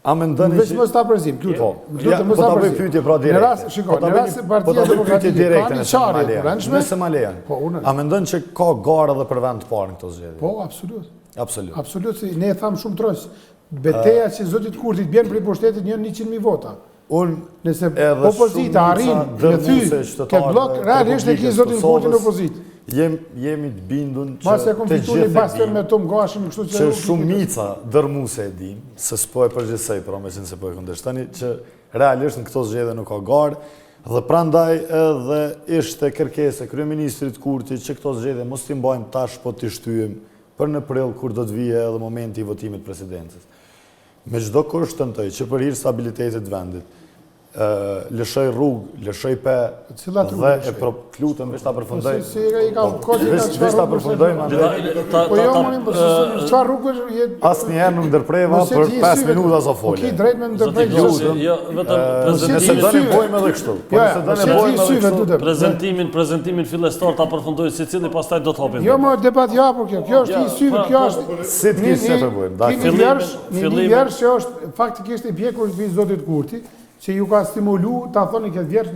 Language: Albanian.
A mendoni Veç mos ta përzim, lutem mos po ta ta bëj përzim. pyetje pra direkt. Në rast, shikoj, në rast se Partia Demokratike ka një çarje të brendshme. Nëse ma lejon. A mendon që ka garë edhe për vend të parë në këto zgjedhje? Po, absolut. Absolut. Absolut, si ne e tham shumë tërës. Beteja që zotit Kurtit bjen për i pushtetit njën 100.000 vota. Nëse opozita arrin me thy këtë blok, realisht e ki zotin Kurtin në opozit. Jemi të bindun që Mas e kom fitu një bastën me Tom Gashën, kështu që shumica dërmuse e din, se s'po e përgjithsej, pra me qenë se po e këndeshtani, që realisht në këto zgjedhje nuk ka garë, dhe prandaj edhe ishte kërkesë e kryeministrit Kurti që këto zgjedhje mos t'i mbajmë tash, po t'i shtyjem për në prill kur do të vije edhe momenti i votimit presidencës. Me çdo kusht tentoj që për hir stabilitetit vendit, lëshoj rrugë, lëshoj pe, dhe e lutem veç ta përfundoj. Veç ta përfundoj, po jo mënim, çfarë rrugë asnjëherë nuk ndërpreva për 5 minuta sa folje. Ki drejt me ndërprej jo vetëm nëse dënë bojmë edhe kështu. Prezantimin fillestar ta përfundoj secili, pastaj do të hapim. Jo, më debat ja por kjo është i syve, kjo është si të kishte përbojmë. Një vjersh që është faktikisht i pjekur i zotit Kurti, që ju ka stimulu ta thoni këtë vjersh